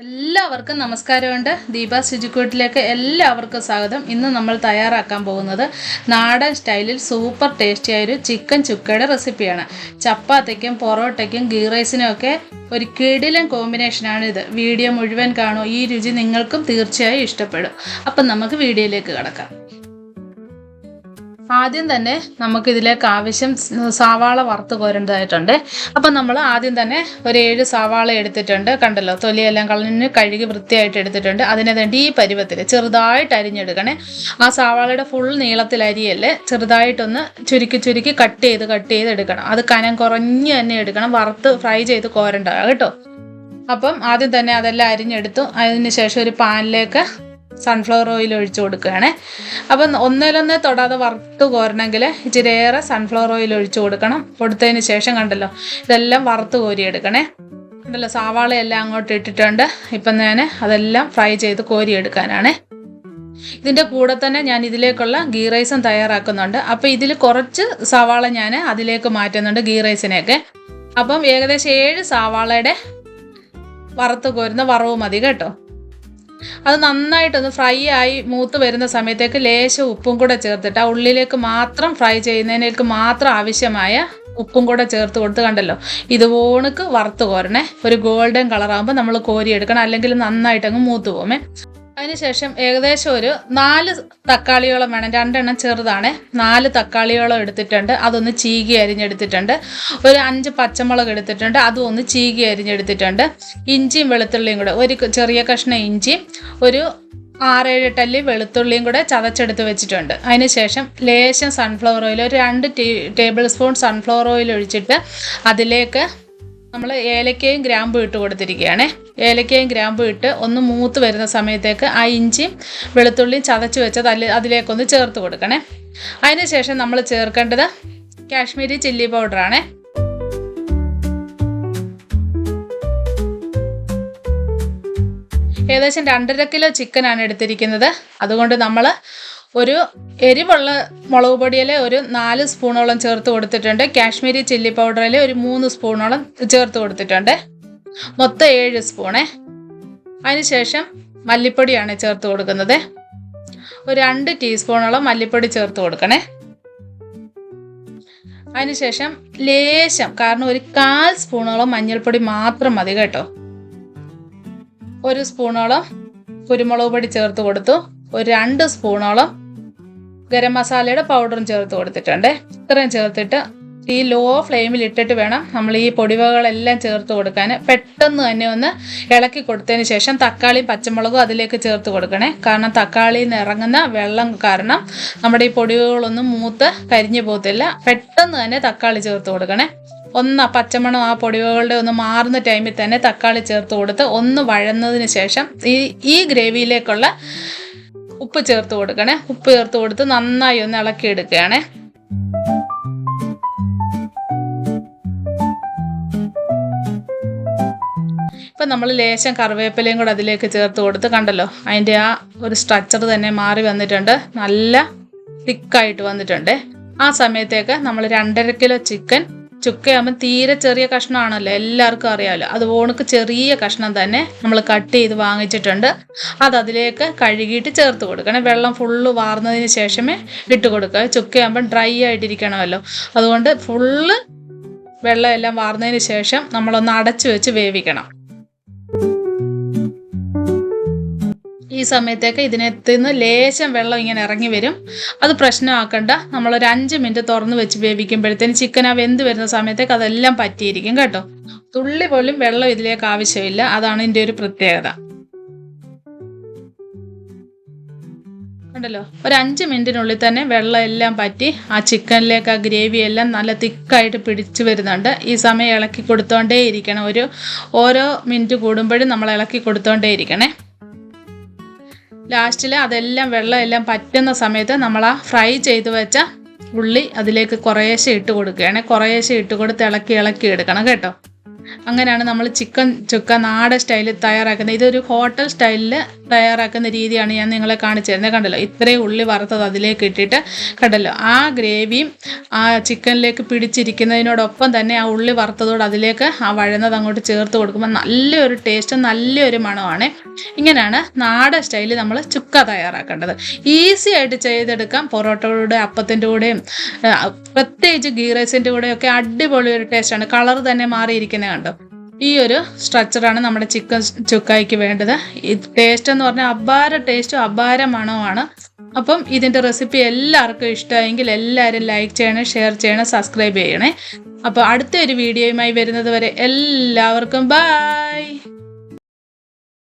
എല്ലാവർക്കും നമസ്കാരമുണ്ട്. ദീപാസ് രുചിക്കൂട്ടിലേക്ക് എല്ലാവർക്കും സ്വാഗതം. ഇന്ന് നമ്മൾ തയ്യാറാക്കാൻ പോകുന്നത് നാടൻ സ്റ്റൈലിൽ സൂപ്പർ ടേസ്റ്റിയായ ഒരു ചിക്കൻ ചുക്കയുടെ റെസിപ്പിയാണ്. ചപ്പാത്തിക്കും പൊറോട്ടയ്ക്കും ഗീ റൈസിനും ഒക്കെ ഒരു കിടിലൻ കോമ്പിനേഷനാണ് ഇത്. വീഡിയോ മുഴുവൻ കാണൂ. ഈ രുചി നിങ്ങൾക്കും തീർച്ചയായും ഇഷ്ടപ്പെടും. അപ്പം നമുക്ക് വീഡിയോയിലേക്ക് കടക്കാം. ആദ്യം തന്നെ നമുക്കിതിലേക്ക് ആവശ്യം സവാള വറുത്ത് കോരേണ്ടതായിട്ടുണ്ട്. അപ്പം നമ്മൾ ആദ്യം തന്നെ ഒരു 7 സവാള എടുത്തിട്ടുണ്ട്. കണ്ടല്ലോ, തൊലിയെല്ലാം കളഞ്ഞ് കഴുകി വൃത്തിയായിട്ട് എടുത്തിട്ടുണ്ട്. അതിനെ വേണ്ടി ഈ പരുവത്തിൽ ചെറുതായിട്ട് അരിഞ്ഞെടുക്കണേ. ആ സവാളയുടെ ഫുൾ നീളത്തിൽ അരിയല്ലേ, ചെറുതായിട്ടൊന്ന് ചുരുക്കി കട്ട് ചെയ്ത് എടുക്കണം. അത് കനം കുറഞ്ഞ് തന്നെ എടുക്കണം. വറുത്ത് ഫ്രൈ ചെയ്ത് കോരണ്ട കേട്ടോ. അപ്പം ആദ്യം തന്നെ അതെല്ലാം അരിഞ്ഞെടുത്തു. അതിന് ശേഷം ഒരു പാനിലേക്ക് സൺഫ്ലവർ ഓയിൽ ഒഴിച്ച് കൊടുക്കുകയാണ്. അപ്പം ഒന്നിലൊന്നേ തൊടാതെ വറുത്ത് കോരണമെങ്കിൽ ഇച്ചിരിയേറെ സൺഫ്ലവർ ഓയിൽ ഒഴിച്ച് കൊടുത്തതിന് ശേഷം കണ്ടല്ലോ, ഇതെല്ലാം വറുത്ത് കോരിയെടുക്കണേ. കണ്ടല്ലോ, സവാളയെല്ലാം അങ്ങോട്ട് ഇട്ടിട്ടുണ്ട്. ഇപ്പം ഞാൻ അതെല്ലാം ഫ്രൈ ചെയ്ത് കോരിയെടുക്കാനാണ്. ഇതിൻ്റെ കൂടെ തന്നെ ഞാൻ ഇതിലേക്കുള്ള ഗീ റൈസും തയ്യാറാക്കുന്നുണ്ട്. അപ്പം ഇതിൽ കുറച്ച് സവാള ഞാൻ അതിലേക്ക് മാറ്റുന്നുണ്ട്, ഗീ റൈസിനെയൊക്കെ. അപ്പം ഏകദേശം 7 സവാളയുടെ വറുത്ത് കോരുന്ന വറവ് മതി കേട്ടോ. അത് നന്നായിട്ടൊന്ന് ഫ്രൈ ആയി മൂത്ത് വരുന്ന സമയത്തേക്ക് ലേശം ഉപ്പും കൂടെ ചേർത്തിട്ട് ആ ഉള്ളിലേക്ക് മാത്രം ഫ്രൈ ചെയ്യുന്നതിനേക്ക് മാത്രം ആവശ്യമായ ഉപ്പും കൂടെ ചേർത്ത് കൊടുത്ത് കണ്ടല്ലോ, ഇതുപോണക്ക് വറുത്ത് കോരണേ. ഒരു ഗോൾഡൻ കളറാകുമ്പോൾ നമ്മൾ കോരിയെടുക്കണം, അല്ലെങ്കിൽ നന്നായിട്ടങ്ങ് മൂത്ത് പോകുമേ. അതിനുശേഷം ഏകദേശം ഒരു 4 തക്കാളിയോളം വേണം. 2 എണ്ണം ചെറുതാണ്. 4 തക്കാളിയോളം എടുത്തിട്ടുണ്ട്. അതൊന്ന് ചീകി അരിഞ്ഞെടുത്തിട്ടുണ്ട്. ഒരു 5 പച്ചമുളക് എടുത്തിട്ടുണ്ട്. അതും ഒന്ന് ചീകി അരിഞ്ഞെടുത്തിട്ടുണ്ട്. ഇഞ്ചിയും വെളുത്തുള്ളിയും കൂടെ, ഒരു ചെറിയ കഷ്ണം ഇഞ്ചിയും ഒരു 6-7 ടല്ലി വെളുത്തുള്ളിയും കൂടെ ചതച്ചെടുത്ത് വെച്ചിട്ടുണ്ട്. അതിനുശേഷം ലേശം സൺഫ്ലവർ ഓയിൽ, ഒരു 2 ടേബിൾ സ്പൂൺ സൺഫ്ലവർ ഓയിൽ ഒഴിച്ചിട്ട് അതിലേക്ക് നമ്മൾ ഏലക്കയും ഗ്രാമ്പും ഇട്ട് കൊടുത്തിരിക്കുകയാണ്. ഏലക്കയും ഗ്രാമ്പും ഇട്ട് ഒന്ന് മൂത്ത് വരുന്ന സമയത്തേക്ക് ആ ഇഞ്ചിയും വെളുത്തുള്ളിയും ചതച്ച് വെച്ചത് അതിലേക്കൊന്ന് ചേർത്ത് കൊടുക്കണേ. അതിനുശേഷം നമ്മൾ ചേർക്കേണ്ടത് കാശ്മീരി ചില്ലി പൗഡറാണ്. ഏകദേശം 2.5 കിലോ ചിക്കനാണ് എടുത്തിരിക്കുന്നത്. അതുകൊണ്ട് നമ്മൾ ഒരു എരിവുള്ള മുളക് പൊടിയിൽ ഒരു 4 സ്പൂണോളം ചേർത്ത് കൊടുത്തിട്ടുണ്ട്. കാശ്മീരി ചില്ലി പൗഡറിൽ ഒരു 3 സ്പൂണോളം ചേർത്ത് കൊടുത്തിട്ടുണ്ട്. മൊത്തം 7 സ്പൂണേ. അതിനുശേഷം മല്ലിപ്പൊടിയാണ് ചേർത്ത് കൊടുക്കുന്നത്. ഒരു 2 ടീസ്പൂണോളം മല്ലിപ്പൊടി ചേർത്ത് കൊടുക്കണേ. അതിനുശേഷം ലേശം, കാരണം ഒരു 1/4 സ്പൂണോളം മഞ്ഞൾപ്പൊടി മാത്രം മതി കേട്ടോ. 1 സ്പൂണോളം കുരുമുളക് പൊടി ചേർത്ത് കൊടുത്തു. ഒരു 2 സ്പൂണോളം ഗരം മസാലയുടെ പൗഡറും ചേർത്ത് കൊടുത്തിട്ടുണ്ട്. ഇത്രയും ചേർത്തിട്ട് ഈ ലോ ഫ്ലെയിമിൽ ഇട്ടിട്ട് വേണം നമ്മൾ ഈ പൊടിവകളെല്ലാം ചേർത്ത് കൊടുക്കാൻ. പെട്ടെന്ന് തന്നെ ഒന്ന് ഇളക്കി കൊടുത്തതിന് ശേഷം തക്കാളിയും പച്ചമുളകും അതിലേക്ക് ചേർത്ത് കൊടുക്കണേ. കാരണം തക്കാളിയിൽ നിന്ന് ഇറങ്ങുന്ന വെള്ളം കാരണം നമ്മുടെ ഈ പൊടിവകളൊന്നും മൂത്ത് കരിഞ്ഞു പോകത്തില്ല. പെട്ടെന്ന് തന്നെ തക്കാളി ചേർത്ത് കൊടുക്കണേ. ഒന്ന് പച്ചമണം ആ പൊടിവകളുടെ ഒന്ന് മാറുന്ന ടൈമിൽ തന്നെ തക്കാളി ചേർത്ത് കൊടുത്ത് ഒന്ന് വഴന്നതിന് ശേഷം ഈ ഗ്രേവിയിലേക്കുള്ള ഉപ്പ് ചേർത്ത് കൊടുക്കണേ. ഉപ്പ് ചേർത്ത് കൊടുത്ത് നന്നായി ഒന്ന് ഇളക്കി എടുക്കുകയാണ്. ഇപ്പം നമ്മൾ ലേശം കറിവേപ്പിലയും കൂടെ അതിലേക്ക് ചേർത്ത് കൊടുത്ത് കണ്ടല്ലോ, അതിൻ്റെ ആ ഒരു സ്ട്രക്ചർ തന്നെ മാറി വന്നിട്ടുണ്ട്. നല്ല തിക്കായിട്ട് വന്നിട്ടുണ്ട്. ആ സമയത്തേക്ക് നമ്മൾ 2.5 കിലോ ചിക്കൻ, ചുക്കയാകുമ്പോൾ തീരെ ചെറിയ കഷ്ണമാണല്ലോ, എല്ലാവർക്കും അറിയാമല്ലോ. അതുപോണക്ക് ചെറിയ കഷ്ണം തന്നെ നമ്മൾ കട്ട് ചെയ്ത് വാങ്ങിച്ചിട്ടുണ്ട്. അതിലേക്ക് കഴുകിയിട്ട് ചേർത്ത് കൊടുക്കണം. വെള്ളം ഫുള്ള് വാർന്നതിന് ശേഷമേ ഇട്ട് കൊടുക്കുക. ചുക്കയാകുമ്പോൾ ഡ്രൈ ആയിട്ടിരിക്കണമല്ലോ. അതുകൊണ്ട് ഫുള്ള് വെള്ളം എല്ലാം വാർന്നതിന് ശേഷം നമ്മളൊന്ന് അടച്ചു വെച്ച് വേവിക്കണം. ഈ സമയത്തേക്ക് ഇതിനകത്ത് നിന്ന് ലേശം വെള്ളം ഇങ്ങനെ ഇറങ്ങി വരും. അത് പ്രശ്നമാക്കണ്ട. നമ്മളൊരു 5 മിനിറ്റ് തുറന്ന് വെച്ച് വേവിക്കുമ്പോഴത്തേന് ചിക്കൻ ആ വെന്ത് വരുന്ന സമയത്തേക്ക് അതെല്ലാം പറ്റിയിരിക്കും കേട്ടോ. തുള്ളി പോലും വെള്ളം ഇതിലേക്ക് ആവശ്യമില്ല. അതാണ് ഇതിൻ്റെ ഒരു പ്രത്യേകത. കണ്ടല്ലോ, ഒരു 5 മിനിറ്റിനുള്ളിൽ തന്നെ വെള്ളം എല്ലാം പറ്റി ആ ചിക്കനിലേക്ക് ആ ഗ്രേവി എല്ലാം നല്ല തിക്കായിട്ട് പിടിച്ചു വരുന്നുണ്ട്. ഈ സമയം ഇളക്കി കൊടുത്തോണ്ടേ ഇരിക്കണം. ഓരോ മിനിറ്റ് കൂടുമ്പോഴും നമ്മൾ ഇളക്കി കൊടുത്തോണ്ടേ ഇരിക്കണേ. ലാസ്റ്റിൽ അതെല്ലാം വെള്ളം എല്ലാം പറ്റുന്ന സമയത്ത് നമ്മൾ ആ ഫ്രൈ ചെയ്ത് വെച്ച ഉള്ളി അതിലേക്ക് കുറേശ്ശെ ഇട്ട് കൊടുക്കുകയാണ്. കുറേശ്ശെ ഇട്ട് കൊടുത്ത് ഇളക്കി എടുക്കണം കേട്ടോ. അങ്ങനെയാണ് നമ്മൾ ചിക്കൻ ചുക്ക നാടൻ സ്റ്റൈലിൽ തയ്യാറാക്കുന്നത്. ഇതൊരു ഹോട്ടൽ സ്റ്റൈലിൽ തയ്യാറാക്കുന്ന രീതിയാണ് ഞാൻ നിങ്ങളെ കാണിച്ചു തരുന്നത്. കണ്ടല്ലോ, ഇത്രയും ഉള്ളി വറുത്തത് അതിലേക്ക് ഇട്ടിട്ട് കണ്ടല്ലോ, ആ ഗ്രേവിയും ആ ചിക്കനിലേക്ക് പിടിച്ചിരിക്കുന്നതിനോടൊപ്പം തന്നെ ആ ഉള്ളി വറുത്തതോട് അതിലേക്ക് ആ വഴന്നത് അങ്ങോട്ട് ചേർത്ത് കൊടുക്കുമ്പോൾ നല്ലൊരു ടേസ്റ്റും നല്ലൊരു മണമാണ്. ഇങ്ങനെയാണ് നാടൻ സ്റ്റൈലിൽ നമ്മൾ ചുക്ക തയ്യാറാക്കേണ്ടത്. ഈസി ആയിട്ട് ചെയ്തെടുക്കാം. പൊറോട്ടയുടെ അപ്പത്തിൻ്റെ കൂടെയും പ്രത്യേകിച്ച് ഗീ റൈസിൻ്റെ കൂടെയൊക്കെ അടിപൊളി ഒരു ടേസ്റ്റാണ്. കളർ തന്നെ മാറിയിരിക്കുന്നത് കണ്ടോ. ഈ ഒരു സ്ട്രക്ചറാണ് നമ്മുടെ ചിക്കൻ ചുക്കായ്ക്ക് വേണ്ടത്. ഈ ടേസ്റ്റ് എന്ന് പറഞ്ഞാൽ അപാര ടേസ്റ്റും അപാര മണവുമാണ്. അപ്പം ഇതിൻ്റെ റെസിപ്പി എല്ലാവർക്കും ഇഷ്ടമായെങ്കിൽ എല്ലാവരും ലൈക്ക് ചെയ്യണം, ഷെയർ ചെയ്യണം, സബ്സ്ക്രൈബ് ചെയ്യണേ. അപ്പോൾ അടുത്ത ഒരു വീഡിയോയുമായി വരുന്നത് വരെ എല്ലാവർക്കും ബൈ.